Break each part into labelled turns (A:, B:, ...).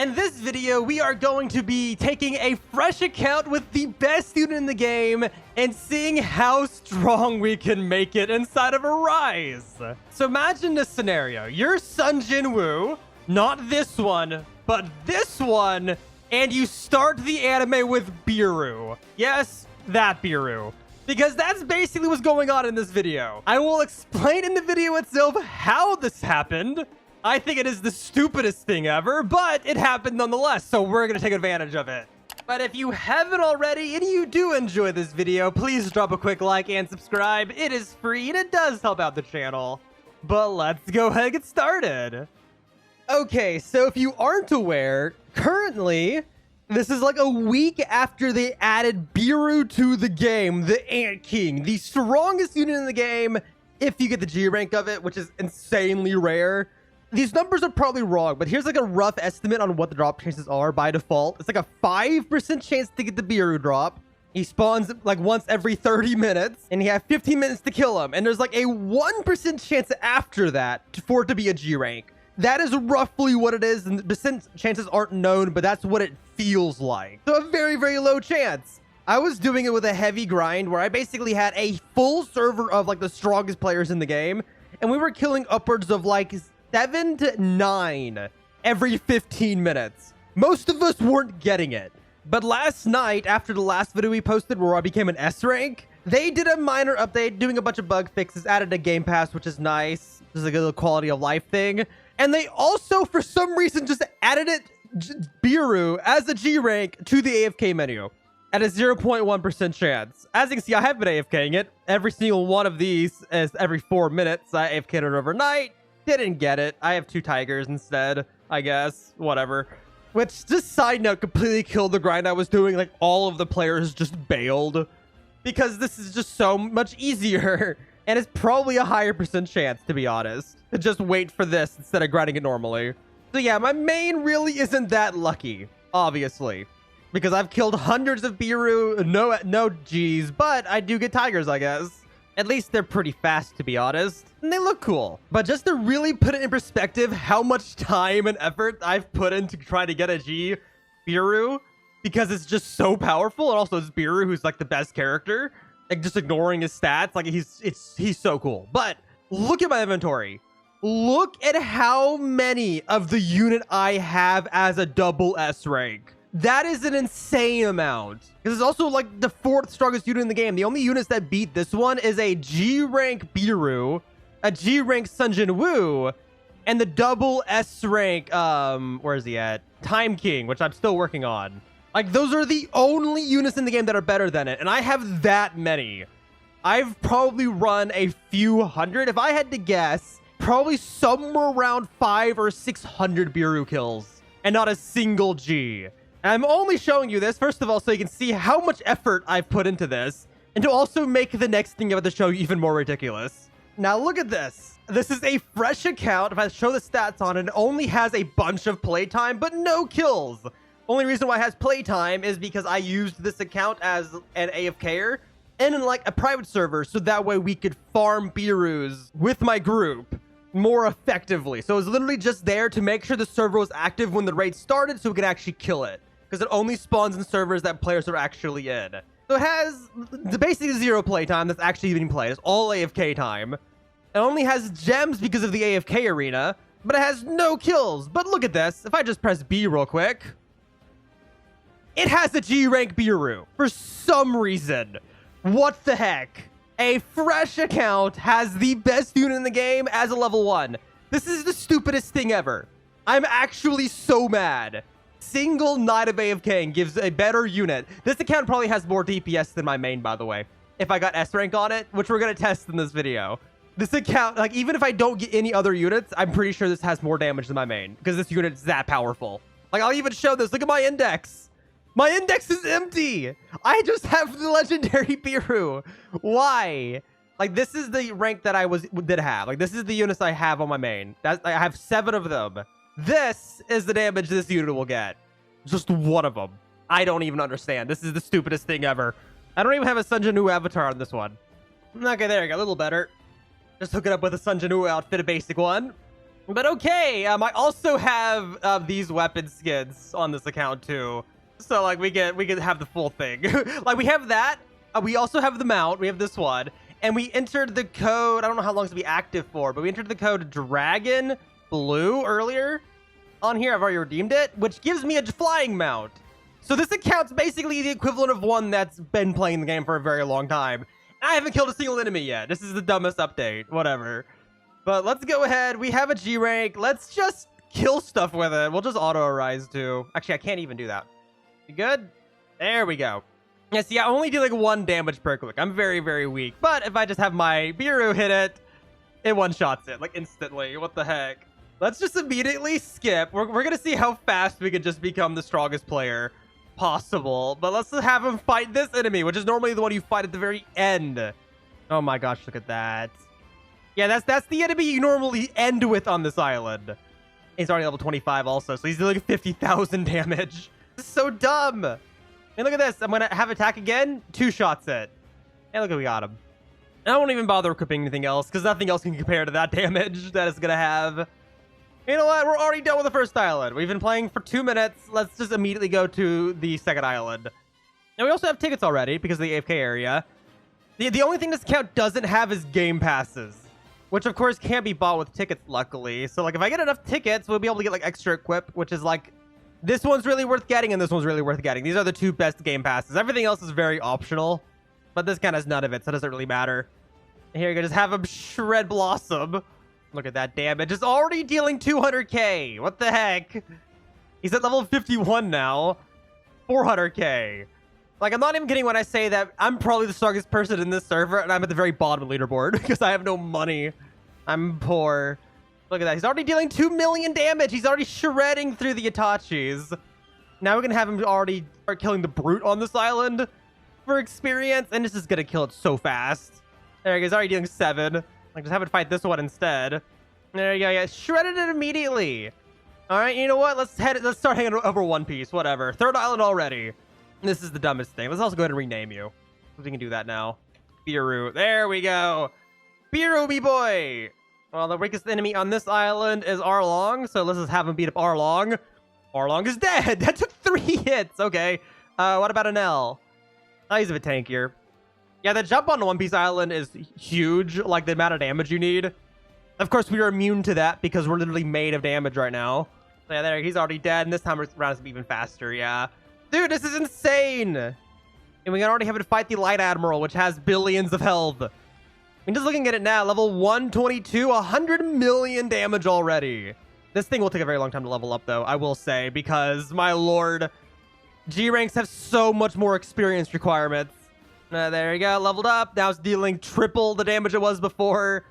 A: In this video, we are going to be taking a fresh account with the best student in the game and seeing how strong we can make it inside of a Rise. So imagine this scenario. You're Sun Jinwoo, not this one, but this one, and you start the anime with BERU. Yes, that BERU. Because that's basically what's going on in this video. I will explain in the video itself how this happened. I think it is the stupidest thing ever, but it happened nonetheless, so we're going to take advantage of it. But if you haven't already and you do enjoy this video, please drop a quick like and subscribe. It is free and it does help out the channel. But let's go ahead and get started. Okay, so if you aren't aware, currently, this is like a week after they added BERU to the game, the Ant King, the strongest unit in the game, if you get the G rank of it, which is insanely rare. These numbers are probably wrong, but here's like a rough estimate on what the drop chances are by default. It's like a 5% chance to get the BERU drop. He spawns like once every 30 minutes, and you have 15 minutes to kill him. And there's like a 1% chance after that for it to be a G rank. That is roughly what it is, and the percent chances aren't known, but that's what it feels like. So a very, very low chance. I was doing it with a heavy grind where I basically had a full server of like the strongest players in the game, and we were killing upwards of like 7 to 9 every 15 minutes. Most of us weren't getting it. But last night, after the last video we posted where I became an S rank, they did a minor update, doing a bunch of bug fixes, added a game pass, which is nice. This is a good quality of life thing. And they also, for some reason, just added BERU as a G rank to the AFK menu at a 0.1% chance. As you can see, I have been AFKing it. Every single one of these is every 4 minutes. I AFK'd it overnight. Didn't get it. I have 2 tigers instead, I guess. Whatever. Which, just side note, completely killed the grind I was doing. Like, all of the players just bailed. Because this is just so much easier. And it's probably a higher percent chance, to be honest, to just wait for this instead of grinding it normally. So yeah, my main really isn't that lucky, obviously. Because I've killed hundreds of BERU, no G's, but I do get tigers, I guess. At least they're pretty fast, to be honest. And they look cool. But just to really put it in perspective, how much time and effort I've put in to try to get a G BERU, because it's just so powerful. And also it's BERU, who's like the best character. Like, just ignoring his stats. Like, he's so cool. But look at my inventory. Look at how many of the unit I have as a double S rank. That is an insane amount. This is also like the 4th strongest unit in the game. The only units that beat this one is a G rank BERU, a G rank Sun Jinwoo, and the double S rank, where is he at? Time King, which I'm still working on. Like, those are the only units in the game that are better than it. And I have that many. I've probably run a few hundred. If I had to guess, probably somewhere around 500 or 600 BERU kills. And not a single G. And I'm only showing you this, first of all, so you can see how much effort I've put into this. And to also make the next thing about the show even more ridiculous. Now, look at this. This is a fresh account. If I show the stats on it, it only has a bunch of playtime, but no kills. Only reason why it has playtime is because I used this account as an AFKer and in like a private server, so that way we could farm BERUs with my group more effectively. So it was literally just there to make sure the server was active when the raid started, so we could actually kill it. Because it only spawns in servers that players are actually in. So it has basically 0 playtime that's actually being played. It's all AFK time. It only has gems because of the AFK arena, but it has no kills. But look at this. If I just press B real quick, it has a G rank BERU for some reason. What the heck? A fresh account has the best unit in the game as a level 1. This is the stupidest thing ever. I'm actually so mad. Single night of AFKing gives a better unit. This account probably has more DPS than my main, by the way. If I got S rank on it, which we're going to test in this video. This account, like, even if I don't get any other units, I'm pretty sure this has more damage than my main. Because this unit is that powerful. Like, I'll even show this. Look at my index. My index is empty. I just have the legendary BERU. Why? Like, this is the rank that I did have. Like, this is the units I have on my main. I have 7 of them. This is the damage this unit will get. Just one of them. I don't even understand. This is the stupidest thing ever. I don't even have a Sun Jinwoo avatar on this one. Okay, there you go. A little better. Just hook it up with a Sun Jinwoo outfit, a basic one. But okay, I also have these weapon skins on this account too. So like we can have the full thing. Like we have that. We also have the mount. We have this one. And we entered the code. I don't know how long to be active for, but we entered the code Dragon Blue earlier on here. I've already redeemed it, which gives me a flying mount. So this account's basically the equivalent of one that's been playing the game for a very long time. And I haven't killed a single enemy yet. This is the dumbest update. Whatever. But let's go ahead. We have a G rank. Let's just kill stuff with it. We'll just auto arise too. Actually, I can't even do that. You good? There we go. Yeah, see, I only do like 1 damage per click. I'm very, very weak. But if I just have my BERU hit it, it one-shots it like instantly. What the heck? Let's just immediately skip. We're going to see how fast we can just become the strongest player possible. But let's have him fight this enemy, which is normally the one you fight at the very end. Oh my gosh, look at that. Yeah, that's the enemy you normally end with on this island. He's already level 25 also, so he's doing 50,000 damage. This is so dumb. And look at this. I'm going to have attack again. 2 shots it. And look, we got him. I won't even bother equipping anything else, because nothing else can compare to that damage that it's going to have. You know what? We're already done with the first island. We've been playing for 2 minutes. Let's just immediately go to the second island. Now, we also have tickets already because of the AFK area. The only thing this account doesn't have is game passes, which of course can't be bought with tickets, luckily. So like if I get enough tickets, we'll be able to get like extra equip, which is like this one's really worth getting and this one's really worth getting. These are the 2 best game passes. Everything else is very optional, but this kind of has none of it, so it doesn't really matter. Here you go, just have him shred Blossom. Look at that damage. It's already dealing 200k. What the heck? He's at level 51 now. 400k. Like, I'm not even kidding when I say that I'm probably the strongest person in this server, and I'm at the very bottom of the leaderboard because I have no money. I'm poor. Look at that. He's already dealing 2 million damage. He's already shredding through the Itachis. Now we're going to have him already start killing the Brute on this island for experience, and this is going to kill it so fast. There he goes. Already dealing 7. Like, just have it fight this one instead. There you go. Yeah, shredded it immediately. All right, you know what? Let's start hanging over One Piece. Whatever. 3rd island already. This is the dumbest thing. Let's also go ahead and rename you. We can do that now. Beiru. There we go. Beiru, me boy. Well, the weakest enemy on this island is Arlong, so let's just have him beat up Arlong. Arlong is dead. That took 3 hits. Okay. What about an L? Oh, he's a bit tankier. Yeah, the jump on One Piece Island is huge, like the amount of damage you need. Of course, we are immune to that because we're literally made of damage right now. So yeah, there, he's already dead, and this time around it's going to be even faster, yeah. Dude, this is insane! And we can already have it fight the Light Admiral, which has billions of health. I mean, just looking at it now, level 122, 100 million damage already. This thing will take a very long time to level up, though, I will say, because, my lord, G ranks have so much more experience requirements. There you go, leveled up. Now it's dealing triple the damage it was before.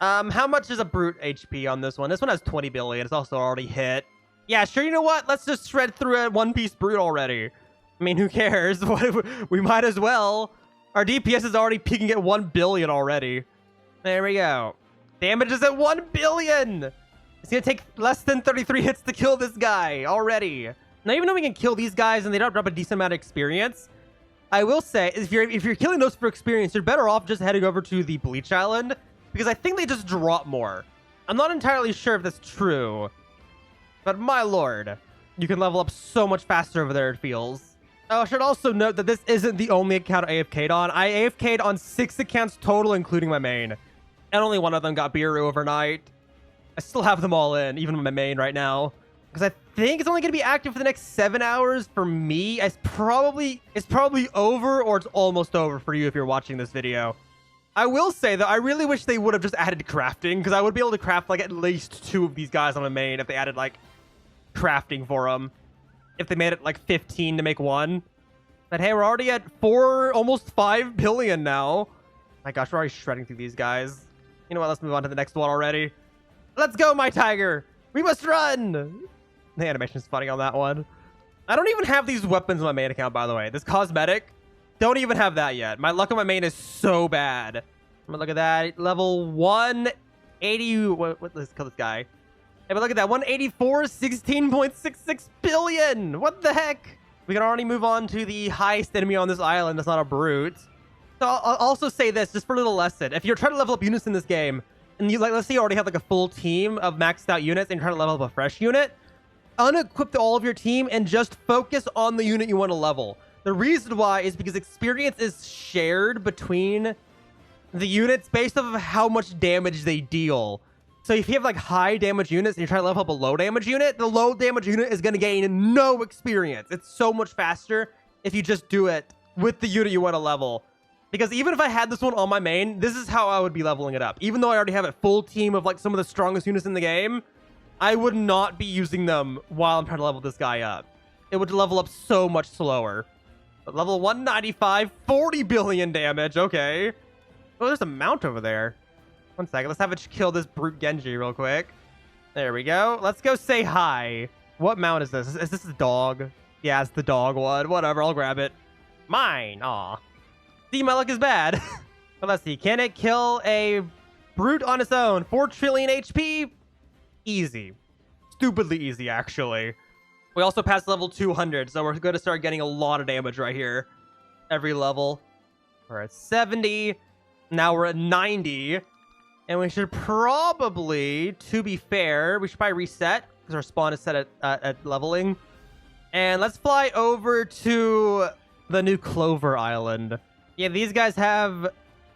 A: How much is a Brute HP on this one? This one has 20 billion. It's also already hit. Yeah, sure, you know what? Let's just shred through a one-piece Brute already. I mean, who cares? We might as well. Our DPS is already peaking at 1 billion already. There we go. Damage is at 1 billion. It's going to take less than 33 hits to kill this guy already. Now, even though we can kill these guys and they don't drop a decent amount of experience, I will say, if you're killing those for experience, you're better off just heading over to the Bleach Island, because I think they just drop more. I'm not entirely sure if that's true, but my lord, you can level up so much faster over there, it feels. Oh, I should also note that this isn't the only account I AFK'd on. I AFK'd on 6 accounts total, including my main, and only one of them got BERU overnight. I still have them all in, even my main right now, because I think it's only going to be active for the next 7 hours for me. It's probably over, or it's almost over for you if you're watching this video. I will say that I really wish they would have just added crafting, because I would be able to craft like at least 2 of these guys on a main if they added like crafting for them. If they made it like 15 to make 1. But hey, we're already at 4, almost 5 billion now. My gosh, we're already shredding through these guys. You know what? Let's move on to the next one already. Let's go, my tiger. We must run. The animation's funny on that one. I don't even have these weapons on my main account, by the way. This cosmetic, don't even have that yet. My luck on my main is so bad. I'm gonna look at that. Level 180. Let's kill this guy. Hey, but look at that. 184, 16.66 billion. What the heck? We can already move on to the highest enemy on this island. That's not a Brute. So I'll also say this, just for a little lesson. If you're trying to level up units in this game, and you let's say you already have like a full team of maxed out units and you're trying to level up a fresh unit, unequip all of your team and just focus on the unit you want to level. The reason why is because experience is shared between the units based off of how much damage they deal. So if you have like high damage units and you're trying to level up a low damage unit, the low damage unit is going to gain no experience. It's so much faster if you just do it with the unit you want to level. Because even if I had this one on my main, this is how I would be leveling it up. Even though I already have a full team of like some of the strongest units in the game, I would not be using them while I'm trying to level this guy up. It would level up so much slower. But level 195, 40 billion damage. Okay. Oh, there's a mount over there. One second. Let's have it kill this brute Genji real quick. There we go. Let's go say hi. What mount is this? Is this the dog? Yeah, it's the dog one. Whatever. I'll grab it. Mine. Aw. See, my luck is bad. But let's see. Can it kill a brute on its own? 4 trillion HP? Easy. Stupidly easy, actually. We also passed level 200, so we're going to start getting a lot of damage right here. Every level. We're at 70. Now we're at 90. And we should probably, to be fair, we should probably reset because our spawn is set at leveling. And let's fly over to the new Clover Island. Yeah, these guys have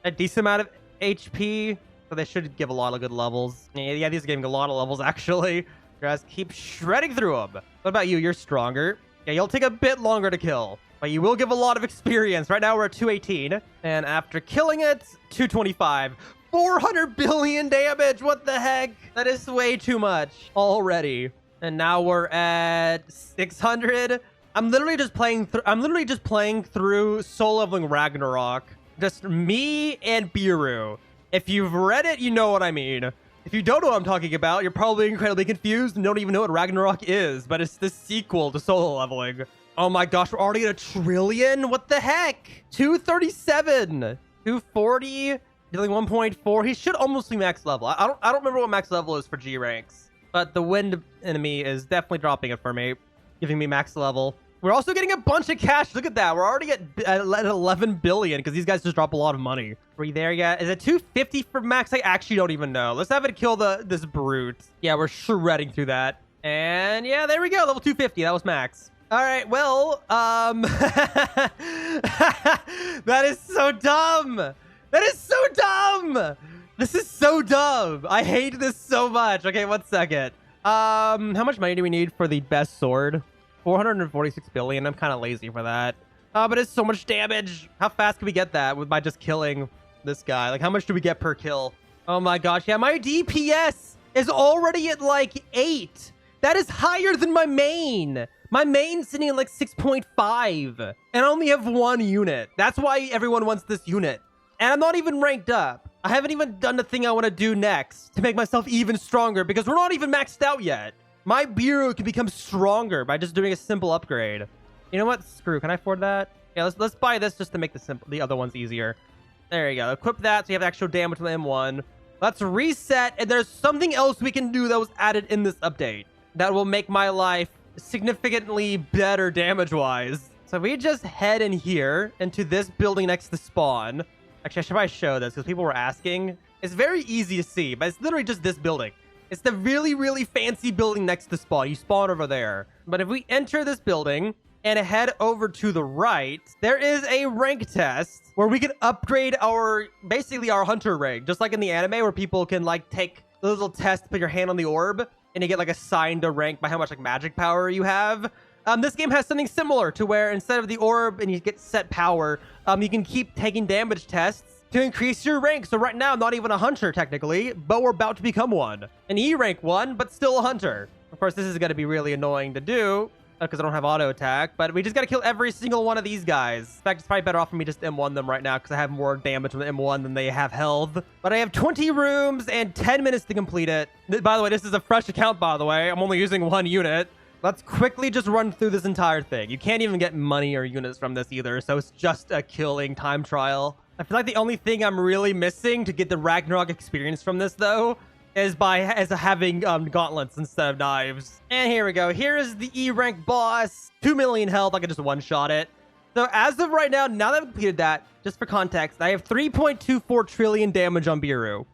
A: a decent amount of HP, so they should give a lot of good levels. Yeah, these are giving a lot of levels, actually. You guys keep shredding through them. What about you? You're stronger. Yeah, you'll take a bit longer to kill, but you will give a lot of experience. Right now, we're at 218. And after killing it, 225. 400 billion damage. What the heck? That is way too much already. And now we're at 600. I'm literally just playing through soul leveling Ragnarok. Just me and BERU. If you've read it, you know what I mean. If you don't know what I'm talking about, you're probably incredibly confused and don't even know what Ragnarok is, but it's the sequel to solo leveling. Oh my gosh, we're already at 1 trillion? What the heck? 237. 240. Dealing 1.4. He should almost be max level. I don't remember what max level is for G ranks, but the wind enemy is definitely dropping it for me, giving me max level. We're also getting a bunch of cash. Look at that. We're already at 11 billion because these guys just drop a lot of money. Are we there yet? Is it 250 for max? I actually don't even know. Let's have it kill this brute. Yeah, we're shredding through that. And yeah, there we go. Level 250. That was max. All right, well, that is so dumb. That is so dumb. This is so dumb. I hate this so much. Okay, 1 second. How much money do we need for the best sword? 446 billion. I'm kind of lazy for that. But it's so much damage. How fast can we get that by just killing this guy? Like, how much do we get per kill? Oh my gosh. Yeah, my DPS is already at like 8. That is higher than my main. My main's sitting at like 6.5. And I only have 1 unit. That's why everyone wants this unit. And I'm not even ranked up. I haven't even done the thing I want to do next to make myself even stronger because we're not even maxed out yet. My BERU can become stronger by just doing a simple upgrade. You know what? Screw. Can I afford that? Yeah, let's buy this just to make the other ones easier. There you go. Equip that so you have actual damage with the M1. Let's reset. And there's something else we can do that was added in this update that will make my life significantly better damage-wise. So we just head in here into this building next to spawn. Actually, I should probably show this because people were asking. It's very easy to see, but it's literally just this building. It's the really, really fancy building next to spawn. You spawn over there. But if we enter this building and head over to the right, there is a rank test where we can upgrade basically our hunter rank. Just like in the anime where people can like take a little test, put your hand on the orb, and you get like assigned a rank by how much like magic power you have. This game has something similar to where instead of the orb and you get set power, you can keep taking damage tests to increase your rank. So right now, not even a hunter technically, but we're about to become one. An E rank 1, but still a hunter. Of course, this is going to be really annoying to do because I don't have auto attack, but we just got to kill every single one of these guys. In fact, it's probably better off for me just M1 them right now because I have more damage with M1 than they have health. But I have 20 rooms and 10 minutes to complete it. By the way, this is a fresh account, by the way. I'm only using 1 unit. Let's quickly just run through this entire thing. You can't even get money or units from this either, so it's just a killing time trial. I feel like the only thing I'm really missing to get the Ragnarok experience from this, though, is having gauntlets instead of knives. And here we go. Here is the E-rank boss. 2 million health. I can just one-shot it. So as of right now that I've completed that, just for context, I have 3.24 trillion damage on BERU,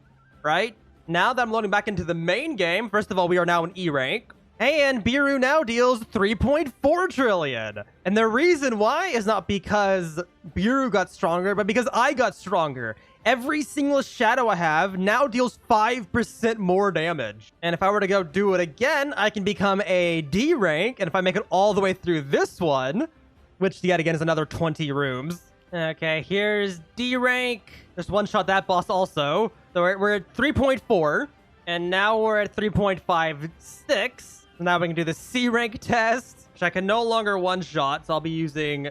A: right? Now that I'm loading back into the main game, first of all, we are now in E rank. And BERU now deals 3.4 trillion. And the reason why is not because BERU got stronger, but because I got stronger. Every single shadow I have now deals 5% more damage. And if I were to go do it again, I can become a D rank. And if I make it all the way through this one, which yet again is another 20 rooms. Okay, here's D rank. Just one-shot that boss also. So we're at 3.4. And now we're at 3.56. Now we can do the C rank test, which I can no longer one-shot, so I'll be using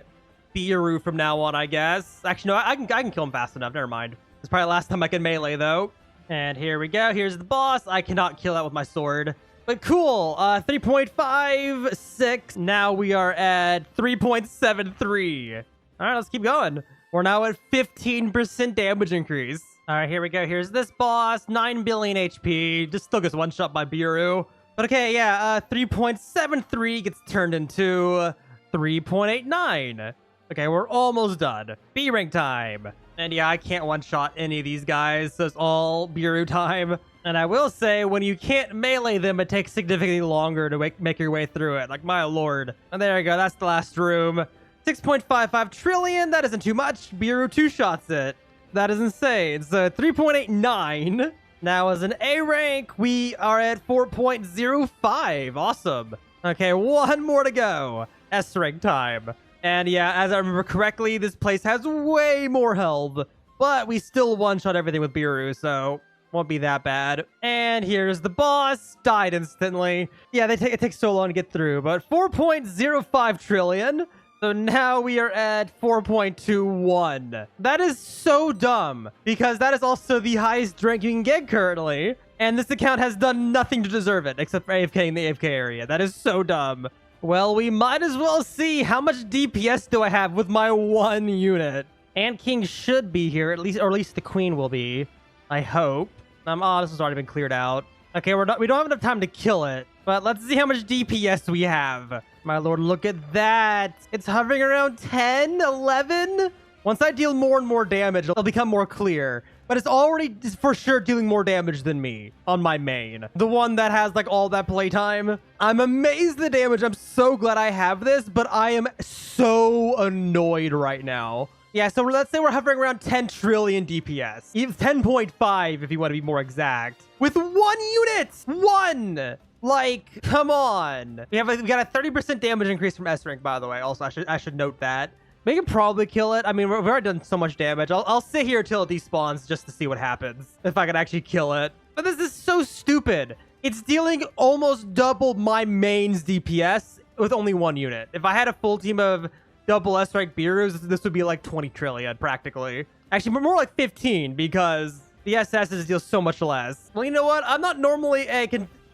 A: BERU from now on, I guess. Actually, no, I can kill him fast enough. Never mind. It's probably the last time I can melee, though. And here we go. Here's the boss. I cannot kill that with my sword. But cool. 3.56. Now we are at 3.73. All right, let's keep going. We're now at 15% damage increase. All right, here we go. Here's this boss. 9 billion HP. Just still gets one-shot by BERU. But okay, yeah, 3.73 gets turned into 3.89. Okay, we're almost done. B rank time. And yeah, I can't one-shot any of these guys, so it's all BERU time. And I will say, when you can't melee them, it takes significantly longer to make your way through it. Like, my lord. And there you go, that's the last room. 6.55 trillion, that isn't too much. BERU two-shots it. That is insane. So 3.89. Now, as an A rank, we are at 4.05. Awesome. Okay, one more to go. S rank time. And yeah, as I remember correctly, this place has way more health. But we still one-shot everything with BERU, so won't be that bad. And here's the boss. Died instantly. Yeah, it takes so long to get through. But 4.05 trillion. So now we are at 4.21. That is so dumb, because that is also the highest rank you can get currently. And this account has done nothing to deserve it, except for AFK in the AFK area. That is so dumb. Well, we might as well see how much DPS do I have with my one unit. And King should be here, or at least the Queen will be. I hope. Oh, this has already been cleared out. Okay, we don't have enough time to kill it. But let's see how much DPS we have. My lord, look at that. It's hovering around 10, 11. Once I deal more and more damage, it'll become more clear. But it's already for sure dealing more damage than me on my main. The one that has like all that playtime. I'm amazed at the damage. I'm so glad I have this, but I am so annoyed right now. Yeah, so let's say we're hovering around 10 trillion DPS. Even 10.5 if you want to be more exact. With one unit! One! Like, come on. We got a 30% damage increase from S rank, by the way. Also, I should note that. We can probably kill it. I mean, we've already done so much damage. I'll sit here till it despawns just to see what happens. If I can actually kill it. But this is so stupid. It's dealing almost double my main's DPS with only one unit. If I had a full team of double S rank BERUs, this would be like 20 trillion practically. Actually, more like 15 because the SSs deal so much less. Well, you know what? I'm not normally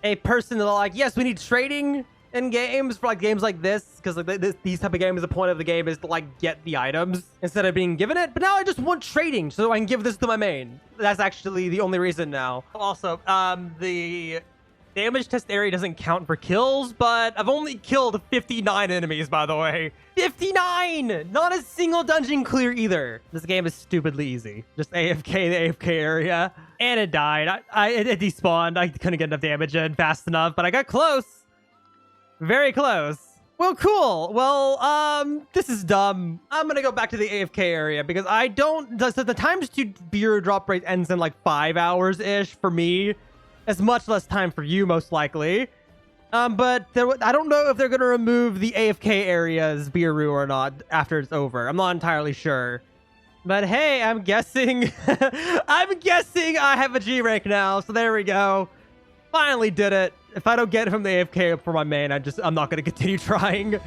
A: a person that like, yes, we need trading in games for like games like this, because like these type of games, the point of the game is to like get the items instead of being given it. But now I just want trading so I can give this to my main. That's actually the only reason now. Also, the damage test area doesn't count for kills, but I've only killed 59 enemies, by the way. 59! Not a single dungeon clear either. This game is stupidly easy. Just AFK the AFK area. And it died. It despawned. I couldn't get enough damage in fast enough, but I got close. Very close. Well, cool. Well, this is dumb. I'm gonna go back to the AFK area because I don't... So the times 2 BERU drop rate ends in like 5 hours-ish for me. It's much less time for you, most likely. But I don't know if they're going to remove the AFK areas BERU or not after it's over. I'm not entirely sure. But hey, I'm guessing... I'm guessing I have a G rank now. So there we go. Finally did it. If I don't get it from the AFK for my main, I'm not going to continue trying.